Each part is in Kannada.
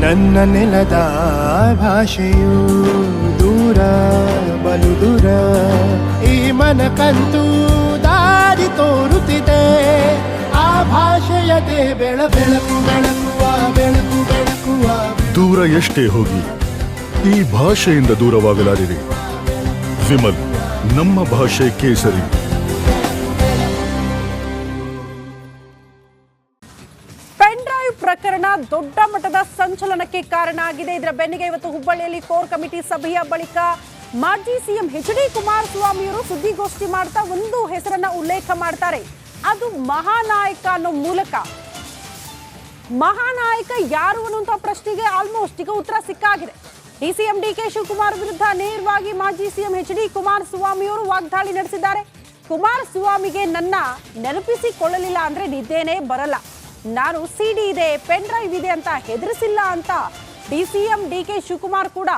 ನನ್ನ ನೆಲದ ಭಾಷೆಯು ದೂರ ಬಲು ದೂರ, ಈ ಮನಕಂತೂ ದಾರಿ ತೋರುತ್ತಿದೆ. ಆ ಭಾಷೆಯದೇ ಬೆಳಕು ಬೆಳಕುವ ಬೆಳಕು ಬೆಳಕುವ. ದೂರ ಎಷ್ಟೇ ಹೋಗಿ ಈ ಭಾಷೆಯಿಂದ ದೂರವಾಗಲಾರಿರಿ. ವಿಮಲ್, ನಮ್ಮ ಭಾಷೆ ಕೇಸರಿ. ಪ್ರಕರಣ ದೊಡ್ಡ ಮಟ್ಟದ ಸಂಚಲನಕ್ಕೆ ಕಾರಣ ಆಗಿದೆ. ಇದರ ಬೆನ್ನಿಗೆ ಇವತ್ತು ಹುಬ್ಬಳ್ಳಿಯಲ್ಲಿ ಕೋರ್ ಕಮಿಟಿ ಸಭೆಯ ಬಳಿಕ ಮಾಜಿ ಸಿಎಂ ಎಚ್.ಡಿ. ಕುಮಾರಸ್ವಾಮಿ ಅವರು ಸುದ್ದಿಗೋಷ್ಠಿ ಮಾಡ್ತಾ ಒಂದು ಹೆಸರನ್ನ ಉಲ್ಲೇಖ ಮಾಡ್ತಾರೆ. ಅದು ಮಹಾನಾಯಕ ಅನ್ನೋ ಮೂಲಕ. ಮಹಾನಾಯಕ ಯಾರು ಅನ್ನುವಂಥ ಪ್ರಶ್ನೆಗೆ ಆಲ್ಮೋಸ್ಟ್ ಈಗ ಉತ್ತರ ಸಿಕ್ಕಾಗಿದೆ. DCM D K. ಶಿವಕುಮಾರ್ ವಿರುದ್ಧ ನೇರವಾಗಿ ಮಾಜಿ ಸಿಎಂ ಎಚ್.ಡಿ. ಕುಮಾರಸ್ವಾಮಿ ಅವರು ವಾಗ್ದಾಳಿ ನಡೆಸಿದ್ದಾರೆ. ಕುಮಾರಸ್ವಾಮಿಗೆ ನನ್ನ ನೆನಪಿಸಿಕೊಳ್ಳಲಿಲ್ಲ ಅಂದ್ರೆ ನಿದ್ದೇನೆ ಬರಲ್ಲ, ನಾನು ಸಿಡಿ ಇದೆ, ಪೆನ್ ಡ್ರೈವ್ ಇದೆ ಅಂತ ಹೆದರಿಸಿಲ್ಲ ಅಂತ ಡಿಸಿಎಂ ಡಿ.ಕೆ. ಶಿವಕುಮಾರ್ ಕೂಡ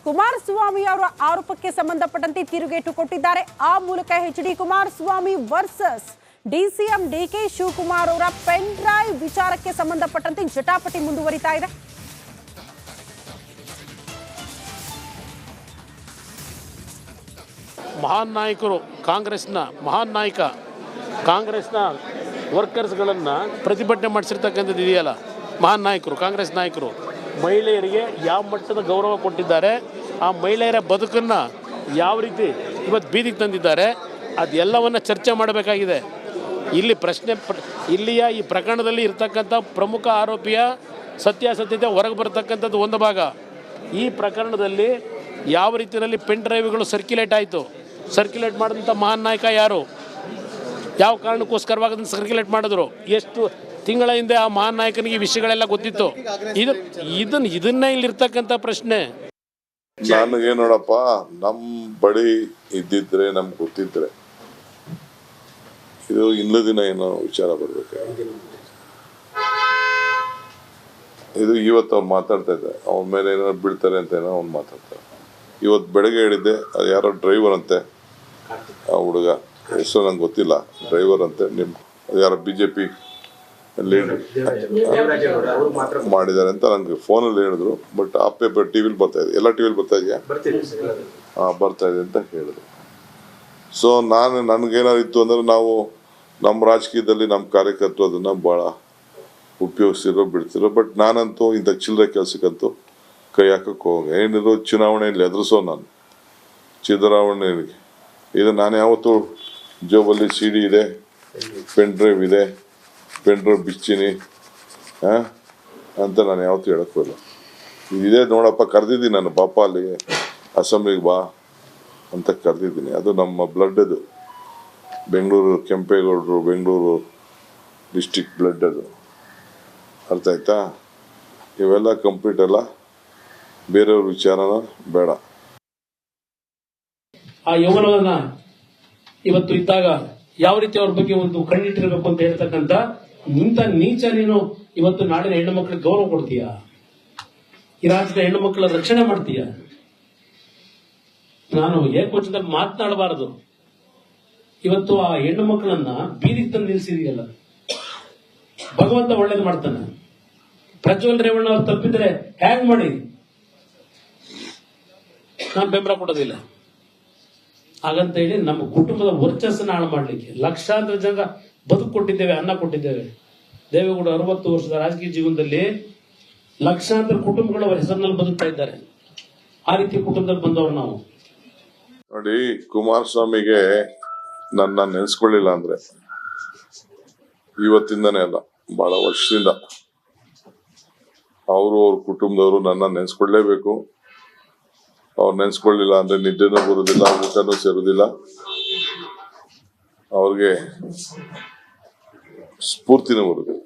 ಕುಮಾರಸ್ವಾಮಿ ಅವರ ಆರೋಪಕ್ಕೆ ಸಂಬಂಧಪಟ್ಟಂತೆ ತಿರುಗೇಟು ಕೊಟ್ಟಿದ್ದಾರೆ. ಆ ಮೂಲಕ H D. Kumaraswamy versus DCM D K. Shivakumar ಅವರ ಪೆನ್ ಡ್ರೈವ್ ವಿಚಾರಕ್ಕೆ ಸಂಬಂಧಪಟ್ಟಂತೆ ಜಟಾಪಟಿ ಮುಂದುವರಿತಾ ಇದೆ. ಮಹಾನ್ ನಾಯಕರು, ಕಾಂಗ್ರೆಸ್ನ ಮಹಾನ್ ನಾಯಕ, ಕಾಂಗ್ರೆಸ್ನ ವರ್ಕರ್ಸ್ಗಳನ್ನು ಪ್ರತಿಭಟನೆ ಮಾಡಿಸಿರ್ತಕ್ಕಂಥದ್ದು ಇದೆಯಲ್ಲ, ಮಹಾನ್ ನಾಯಕರು, ಕಾಂಗ್ರೆಸ್ ನಾಯಕರು ಮಹಿಳೆಯರಿಗೆ ಯಾವ ಮಟ್ಟದ ಗೌರವ ಕೊಟ್ಟಿದ್ದಾರೆ, ಆ ಮಹಿಳೆಯರ ಬದುಕನ್ನು ಯಾವ ರೀತಿ ಇವತ್ತು ಬೀದಿಗೆ ತಂದಿದ್ದಾರೆ, ಅದೆಲ್ಲವನ್ನು ಚರ್ಚೆ ಮಾಡಬೇಕಾಗಿದೆ. ಇಲ್ಲಿ ಇಲ್ಲಿಯ ಈ ಪ್ರಕರಣದಲ್ಲಿ ಇರ್ತಕ್ಕಂಥ ಪ್ರಮುಖ ಆರೋಪಿಯ ಸತ್ಯಾಸತ್ಯತೆ ಹೊರಗೆ ಬರತಕ್ಕಂಥದ್ದು ಒಂದು ಭಾಗ. ಈ ಪ್ರಕರಣದಲ್ಲಿ ಯಾವ ರೀತಿಯಲ್ಲಿ ಪೆನ್ ಡ್ರೈವ್ಗಳು ಸರ್ಕ್ಯುಲೇಟ್ ಆಯಿತು, ಸರ್ಕ್ಯುಲೇಟ್ ಮಾಡಿದಂಥ ಮಹಾನ್ ನಾಯಕ ಯಾರು, ಯಾವ ಕಾರಣಕ್ಕೋಸ್ಕರವಾಗಿ ಅದನ್ನು ಸರ್ಕ್ಯುಲೇಟ್ ಮಾಡಿದ್ರು, ಎಷ್ಟು ತಿಂಗಳ ಹಿಂದೆ ಆ ಮಹಾನ್ ನಾಯಕನಿಗೆ ವಿಷಯಗಳೆಲ್ಲ ಗೊತ್ತಿತ್ತು. ಇದನ್ನೇ ಇಲ್ಲಿರ್ತಕ್ಕಂಥ ಪ್ರಶ್ನೆ. ನನಗೆ ನೋಡಪ್ಪ, ನಮ್ಮ ಬಳಿ ಇದ್ದಿದ್ರೆ ನಮ್ಗೆ ಗೊತ್ತಿದ್ರೆ ಇದು ಇನ್ನೂ ದಿನ ಏನೋ ವಿಚಾರ ಬರ್ಬೇಕು. ಇದು ಇವತ್ತು ಅವ್ರು ಮಾತಾಡ್ತಾ ಇದ್ದಾರೆ, ಅವನ ಮೇಲೆ ಏನಾದ್ರು ಬೀಳ್ತಾರೆ ಅಂತ ಏನೋ ಅವ್ನು ಮಾತಾಡ್ತಾರೆ. ಇವತ್ತು ಬೆಳಗ್ಗೆ ಹೇಳಿದ್ದೆ, ಅದು ಯಾರೋ ಡ್ರೈವರ್ ಅಂತೆ, ಆ ಹುಡುಗ ಹೆಸರು ನಂಗೆ ಗೊತ್ತಿಲ್ಲ, ಡ್ರೈವರ್ ಅಂತೆ, ನಿಮ್ಮ ಯಾರೋ BJP ಮಾಡಿದ್ದಾರೆ ಅಂತ ನನಗೆ ಫೋನಲ್ಲಿ ಹೇಳಿದ್ರು. ಬಟ್ ಆ ಪೇಪರ್ ಟಿವಿಲಿ ಬರ್ತಾ ಇದೆ, ಎಲ್ಲ ಟಿವಿಲಿ ಬರ್ತಾ ಇದೆಯಾ? ಬರ್ತಾ ಇದೆ ಅಂತ ಹೇಳಿದ್ರು. ಸೊ ನನಗೇನಾದ್ರು ಇತ್ತು ಅಂದರೆ, ನಾವು ನಮ್ಮ ರಾಜಕೀಯದಲ್ಲಿ ನಮ್ಮ ಕಾರ್ಯಕರ್ತರು ಅದನ್ನು ಭಾಳ ಉಪಯೋಗಿಸಿರೋ ಬಿಡ್ತಿರೋ. ಬಟ್ ನಾನಂತೂ ಇಂಥ ಚಿಲ್ಲರೆ ಕೆಲಸಕ್ಕಂತೂ ಕೈ ಹಾಕಕ್ಕೆ ಹೋಗ. ಏನಿರೋ ಚುನಾವಣೆಯಲ್ಲಿ ಎದುರಿಸೋ ನಾನು ಸಿದ್ದರಾಮಯ್ಯನಿಗೆ. ಇದು ನಾನು ಯಾವತ್ತೂ ಜೋಬಲ್ಲಿ CD ಇದೆ, ಪೆನ್ ಡ್ರೈವ್ ಇದೆ, ಪೆನ್ ಡ್ರೈವ್ ಬಿಚ್ಚಿನಿ ಅಂತ ನಾನು ಯಾವತ್ತೂ ಹೇಳೋಕ್ಕೋಲ್ಲ. ಇದೇ ನೋಡಪ್ಪ, ಕರೆದಿದ್ದೀನಿ ನಾನು, ಪಾಪ ಅಲ್ಲಿ ಅಸೆಂಬ್ಲಿಗೆ ಬಾ ಅಂತ ಕರೆದಿದ್ದೀನಿ. ಅದು ನಮ್ಮ ಬ್ಲಡ್, ಅದು ಬೆಂಗಳೂರು ಕೆಂಪೇಗೌಡರು, ಬೆಂಗಳೂರು ಡಿಸ್ಟಿಕ್ ಬ್ಲಡ್ ಅದು, ಅರ್ಥ ಆಯ್ತಾ? ಇವೆಲ್ಲ ಕಂಪ್ಲೀಟ್ ಅಲ್ಲ, ಬೇರೆಯವ್ರ ವಿಚಾರನ ಬೇಡ. ಆ ಯೌವನವನ್ನ ಇವತ್ತು ಇದ್ದಾಗ ಯಾವ ರೀತಿ ಅವ್ರ ಬಗ್ಗೆ ಒಂದು ಕಣ್ಣಿಟ್ಟಿರಬೇಕು ಅಂತ ಹೇಳ್ತಕ್ಕಂಥ ಇಂಥ ನೀಚ ನೀನು ಇವತ್ತು ನಾಡಿನ ಹೆಣ್ಣು ಮಕ್ಕಳಿಗೆ ಗೌರವ ಕೊಡ್ತೀಯ, ಈ ರಾಜ್ಯದ ಹೆಣ್ಣು ಮಕ್ಕಳ ರಕ್ಷಣೆ ಮಾಡ್ತೀಯ. ನಾನು ಏಕವಚನದಲ್ಲಿ ಮಾತನಾಡಬಾರದು. ಇವತ್ತು ಆ ಹೆಣ್ಣು ಮಕ್ಕಳನ್ನ ಬೀದಿಗೆ ತಂದು ನಿಲ್ಸಿದೆಯಲ್ಲ, ಭಗವಂತ ಒಳ್ಳೇದು ಮಾಡ್ತಾನೆ. ಪ್ರಜ್ವಲ್ ರೇವಣ್ಣ ಅವ್ರು ತಪ್ಪಿದ್ರೆ ಹ್ಯಾಂಗ್ ಮಾಡಿ ನಾನು ಬೆಂಬಲ ಕೊಡೋದಿಲ್ಲ. ಹಾಗಂತ ಹೇಳಿ ನಮ್ಮ ಕುಟುಂಬದ ವರ್ಚಸ್ಸನ್ನ ಹಾಳು ಮಾಡ್ಲಿಕ್ಕೆ ಲಕ್ಷಾಂತರ ಜನ ಬದುಕು ಕೊಟ್ಟಿದ್ದೇವೆ, ಅನ್ನ ಕೊಟ್ಟಿದ್ದೇವೆ. ದೇವೇಗೌಡ 60 ವರ್ಷದ ರಾಜಕೀಯ ಜೀವನದಲ್ಲಿ ಲಕ್ಷಾಂತರ ಕುಟುಂಬಗಳು ಅವರ ಹೆಸರಿನಲ್ಲಿ ಬದುಕ್ತಾ ಇದ್ದಾರೆ. ಆ ರೀತಿ ಕುಟುಂಬದಲ್ಲಿ ಬಂದವರು ನಾವು. ನೋಡಿ, ಕುಮಾರಸ್ವಾಮಿಗೆ ನನ್ನ ನೆನೆಸ್ಕೊಳ್ಳಿಲ್ಲ ಅಂದ್ರೆ ಇವತ್ತಿಂದನೇ ಅಲ್ಲ, ಬಹಳ ವರ್ಷದಿಂದ ಅವರು ಅವ್ರ ಕುಟುಂಬದವರು ನನ್ನ ನೆನೆಸ್ಕೊಳ್ಳೇಬೇಕು. ಅವ್ರು ನೆನೆಸ್ಕೊಳ್ಳಿಲ್ಲ ಅಂದ್ರೆ ನಿದ್ದೆನೂ ಬರುದಿಲ್ಲ, ಊಟನೂ ಸೇರುದಿಲ್ಲ, ಅವ್ರಿಗೆ ಸ್ಫೂರ್ತಿನೂ ಬರುದಿಲ್ಲ.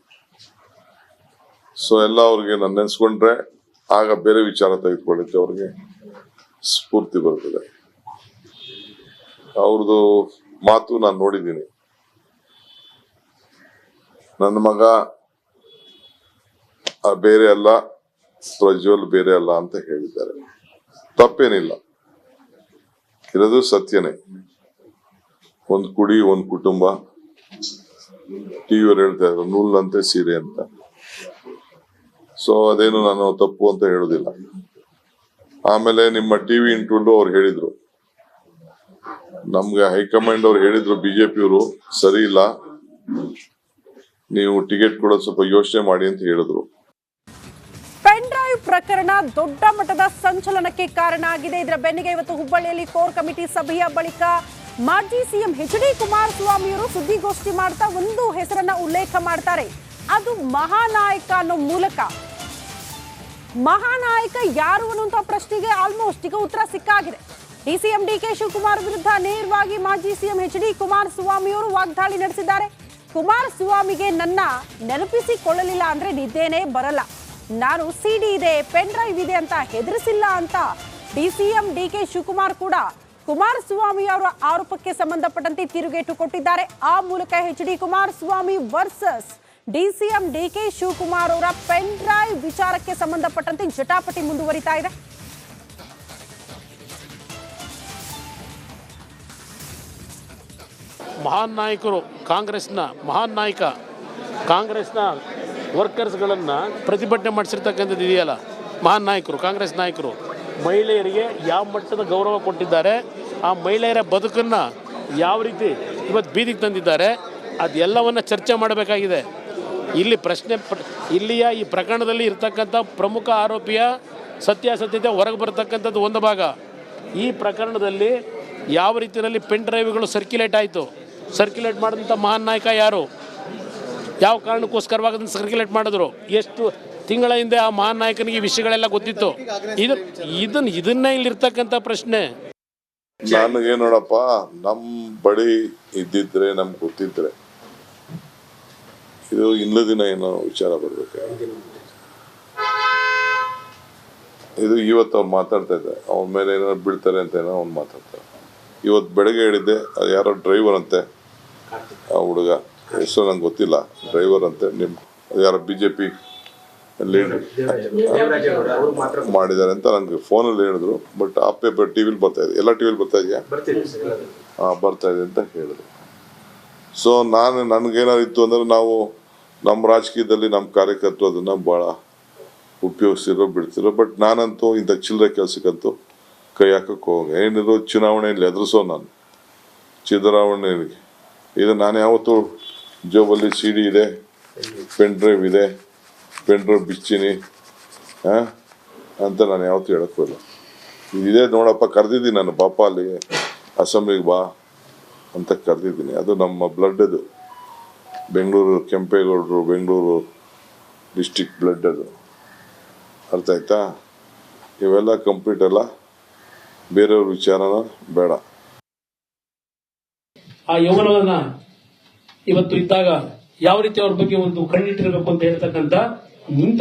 ಸೊ ಎಲ್ಲ ಅವ್ರಿಗೆ ನಾನು ನೆನೆಸ್ಕೊಂಡ್ರೆ ಆಗ ಬೇರೆ ವಿಚಾರ ತೆಗೆದುಕೊಳ್ಳಿಕ್ಕೆ ಅವ್ರಿಗೆ ಸ್ಫೂರ್ತಿ ಬರ್ತದೆ. ಅವ್ರದ್ದು ಮಾತು ನಾನು ನೋಡಿದ್ದೀನಿ. ನನ್ನ ಮಗ ಬೇರೆ ಅಲ್ಲ, ಪ್ರಜ್ವಲ್ ಬೇರೆ ಅಲ್ಲ ಅಂತ ಹೇಳಿದ್ದಾರೆ. ತಪ್ಪೇನಿಲ್ಲ, ಇರೋದು ಸತ್ಯನೇ. ಒಂದು ಕುಡಿ, ಒಂದು ಕುಟುಂಬ. ಟಿವಿಯವ್ರು ಹೇಳ್ತಾ ಇದ್ರು ನೂಲಂತೆ ಸೀರೆ ಅಂತ. ಸೊ ಅದೇನು ನಾನು ತಪ್ಪು ಅಂತ ಹೇಳುದಿಲ್ಲ. ಆಮೇಲೆ ನಿಮ್ಮ ಟಿವಿ ಇಂಟರ್ವ್ಯೂ ಅವ್ರು ಹೇಳಿದ್ರು, ನಮ್ಗೆ ಹೈಕಮಾಂಡ್ ಅವ್ರು ಹೇಳಿದ್ರು ಬಿಜೆಪಿಯವರು ಸರಿ ಇಲ್ಲ, ನೀವು ಟಿಕೆಟ್ ಕೊಡೋದು ಸ್ವಲ್ಪ ಯೋಚನೆ ಮಾಡಿ ಅಂತ ಹೇಳಿದ್ರು. ಪೆನ್ ಡ್ರೈವ್ ಪ್ರಕರಣ ದೊಡ್ಡ ಮಟ್ಟದ ಸಂಚಲನಕ್ಕೆ ಕಾರಣ ಆಗಿದೆ. ಇದರ ಬೆನ್ನಿಗೆ ಇವತ್ತು ಹುಬ್ಬಳ್ಳಿಯಲ್ಲಿ ಕೋರ್ ಕಮಿಟಿ ಸಭೆಯ ಬಳಿಕ ಮಾಜಿ ಸಿಎಂ ಎಚ್.ಡಿ. ಕುಮಾರಸ್ವಾಮಿಯವರು ಸುದ್ದಿಗೋಷ್ಠಿ ಮಾಡ್ತಾ ಒಂದು ಹೆಸರನ್ನ ಉಲ್ಲೇಖ ಮಾಡ್ತಾರೆ. ಅದು ಮಹಾನಾಯಕ ಅನ್ನೋ ಮೂಲಕ. ಮಹಾನಾಯಕ ಯಾರು ಅನ್ನುವಂಥ ಪ್ರಶ್ನೆಗೆ ಆಲ್ಮೋಸ್ಟ್ ಈಗ ಉತ್ತರ ಸಿಕ್ಕಾಗಿದೆ. ಡಿಸಿಎಂ ಡಿಕೆ ಶಿವಕುಮಾರ್ ವಿರುದ್ಧ ನೇರವಾಗಿ ಮಾಜಿ ಸಿಎಂ ಎಚ್.ಡಿ. ಕುಮಾರಸ್ವಾಮಿಯವರು ವಾಗ್ದಾಳಿ ನಡೆಸಿದ್ದಾರೆ. ಕುಮಾರಸ್ವಾಮಿಗೆ ನನ್ನ ನೆನಪಿಸಿಕೊಳ್ಳಲಿಲ್ಲ ಅಂದ್ರೆ ನಿದ್ದೇನೆ ಬರಲ್ಲ, ನಾನು ಸಿಡಿ ಇದೆ, ಪೆನ್ ಡ್ರೈವ್ ಇದೆ ಅಂತ ಹೆದರಿಸಿಲ್ಲ ಅಂತ ಡಿಸಿಎಂ ಡಿಕೆ ಶಿವಕುಮಾರ್ ಕೂಡ ಕುಮಾರಸ್ವಾಮಿ ಅವರ ಆರೋಪಕ್ಕೆ ಸಂಬಂಧಪಟ್ಟಂತೆ ತಿರುಗೇಟು ಕೊಟ್ಟಿದ್ದಾರೆ. ಆ ಮೂಲಕ H D. Kumaraswamy versus DCM D K Shivakumar ಅವರ ಪೆನ್ ಡ್ರೈವ್ ವಿಚಾರಕ್ಕೆ ಸಂಬಂಧಪಟ್ಟಂತೆ ಜಟಾಪಟಿ ಮುಂದುವರಿತಾ ಇದೆ. ಮಹಾನ್ ನಾಯಕರು, ಕಾಂಗ್ರೆಸ್ನ ಮಹಾನ್ ನಾಯಕ, ಕಾಂಗ್ರೆಸ್ನ ವರ್ಕರ್ಸ್ಗಳನ್ನು ಪ್ರತಿಭಟನೆ ಮಾಡಿಸಿರ್ತಕ್ಕಂಥದ್ದು ಇದೆಯಲ್ಲ, ಮಹಾನ್ ನಾಯಕರು, ಕಾಂಗ್ರೆಸ್ ನಾಯಕರು ಮಹಿಳೆಯರಿಗೆ ಯಾವ ಮಟ್ಟದ ಗೌರವ ಕೊಟ್ಟಿದ್ದಾರೆ, ಆ ಮಹಿಳೆಯರ ಬದುಕನ್ನು ಯಾವ ರೀತಿ ಇವತ್ತು ಬೀದಿಗೆ ತಂದಿದ್ದಾರೆ, ಅದೆಲ್ಲವನ್ನು ಚರ್ಚೆ ಮಾಡಬೇಕಾಗಿದೆ. ಇಲ್ಲಿ ಇಲ್ಲಿಯ ಈ ಪ್ರಕರಣದಲ್ಲಿ ಇರ್ತಕ್ಕಂಥ ಪ್ರಮುಖ ಆರೋಪಿಯ ಸತ್ಯಾಸತ್ಯತೆ ಹೊರಗೆ ಬರತಕ್ಕಂಥದ್ದು ಒಂದು ಭಾಗ. ಈ ಪ್ರಕರಣದಲ್ಲಿ ಯಾವ ರೀತಿಯಲ್ಲಿ ಪೆನ್ ಡ್ರೈವ್ಗಳು ಸರ್ಕ್ಯುಲೇಟ್ ಆಯಿತು, ಸರ್ಕ್ಯುಲೇಟ್ ಮಾಡಿದಂಥ ಮಹಾನ್ ನಾಯಕ ಯಾರು, ಯಾವ ಕಾರಣಕ್ಕೋಸ್ಕರವಾಗಿ ಅದನ್ನು ಸರ್ಕ್ಯುಲೇಟ್ ಮಾಡಿದ್ರು, ಎಷ್ಟು ತಿಂಗಳ ಹಿಂದೆ ಆ ಮಹಾನ್ ನಾಯಕನಿಗೆ ವಿಷಯಗಳೆಲ್ಲ ಗೊತ್ತಿತ್ತು, ಇದನ್ನೇ ಇಲ್ಲಿರ್ತಕ್ಕಂಥ ಪ್ರಶ್ನೆ. ನನಗೆ ನೋಡಪ್ಪ, ನಮ್ಮ ಬಳಿ ಇದ್ದಿದ್ರೆ ನಮ್ಗೆ ಗೊತ್ತಿದ್ರೆ ಇದು ಇಂದು ದಿನ ಏನೋ ವಿಚಾರ ಬರ್ಬೇಕು. ಇದು ಇವತ್ತು ಅವ್ರು ಮಾತಾಡ್ತಾ ಇದ್ದಾರೆ, ಅವನ ಮೇಲೆ ಏನಾದ್ರು ಬೀಳ್ತಾರೆ ಅಂತ ಏನೋ ಅವ್ನು ಮಾತಾಡ್ತಾರೆ. ಇವತ್ತು ಬೆಳಗ್ಗೆ ಹೇಳಿದ್ದೆ, ಅದು ಯಾರೋ ಡ್ರೈವರ್ ಅಂತೆ, ಆ ಹುಡುಗ ಹೆಸರು ನಂಗೆ ಗೊತ್ತಿಲ್ಲ, ಡ್ರೈವರ್ ಅಂತೆ, ನಿಮ್ಮ ಯಾರೋ ಬಿಜೆಪಿ ಲೀಡರ್ ಮಾಡಿದ್ದಾರೆ ಅಂತ ನನಗೆ ಫೋನಲ್ಲಿ ಹೇಳಿದ್ರು. ಬಟ್ ಆ ಪೇಪರ್ ಟಿವಿಲಿ ಬರ್ತಾ ಇದೆ, ಎಲ್ಲ ಟಿವಿಲಿ ಬರ್ತಾ ಇದೆಯಾ? ಬರ್ತಾ ಇದೆ ಅಂತ ಹೇಳಿದ್ರು. ಸೊ ನನಗೇನಾದ್ರು ಇತ್ತು ಅಂದರೆ, ನಾವು ನಮ್ಮ ರಾಜಕೀಯದಲ್ಲಿ ನಮ್ಮ ಕಾರ್ಯಕರ್ತರು ಅದನ್ನು ಭಾಳ ಉಪಯೋಗಿಸಿರೋ ಬಿಡ್ತಿರೋ. ಬಟ್ ನಾನಂತೂ ಇಂಥ ಚಿಲ್ಲರೆ ಕೆಲಸಕ್ಕಂತೂ ಕೈ ಹಾಕಕ್ಕೆ ಹೋಗಿ ಏನಿದ್ರು ಚುನಾವಣೆಯಲ್ಲಿ ಎದುರಿಸೋ ನಾನು ಸಿದ್ದರಾಮಯ್ಯನಿಗೆ. ಇದು ನಾನು ಯಾವತ್ತೂ ಜೋಬಲ್ಲಿ ಸಿಡಿ ಇದೆ, ಪೆನ್ ಡ್ರೈವ್ ಇದೆ, ಪೆನ್ ಡ್ರೈವ್ ಬಿಚ್ಚಿನಿ ಅಂತ ನಾನು ಯಾವತ್ತೂ ಹೇಳೋಕ್ಕಿಲ್ಲ. ಇದೇ ನೋಡಪ್ಪ, ಕರೆದಿದ್ದೀನಿ ನಾನು, ಪಾಪ ಅಲ್ಲಿ ಅಸೆಂಬ್ಲಿಗೆ ಬಾ ಅಂತ ಕರೆದಿದ್ದೀನಿ. ಅದು ನಮ್ಮ ಬ್ಲಡ್, ಅದು ಬೆಂಗಳೂರು ಕೆಂಪೇಗೌಡರು, ಬೆಂಗಳೂರು ಡಿಸ್ಟಿಕ್ ಬ್ಲಡ್, ಅದು ಅರ್ಥ ಆಯ್ತಾ? ಇವೆಲ್ಲ ಕಂಪ್ಲೀಟ್ ಅಲ್ಲ, ಬೇರೆಯವ್ರ ವಿಚಾರನ ಬೇಡ. ಆ ಯೌವನವನ್ನ ಇವತ್ತು ಇದ್ದಾಗ ಯಾವ ರೀತಿ ಅವ್ರ ಬಗ್ಗೆ ಒಂದು ಕಣ್ಣಿಟ್ಟಿರಬೇಕು ಅಂತ ಹೇಳ್ತಕ್ಕಂಥ ಇಂಥ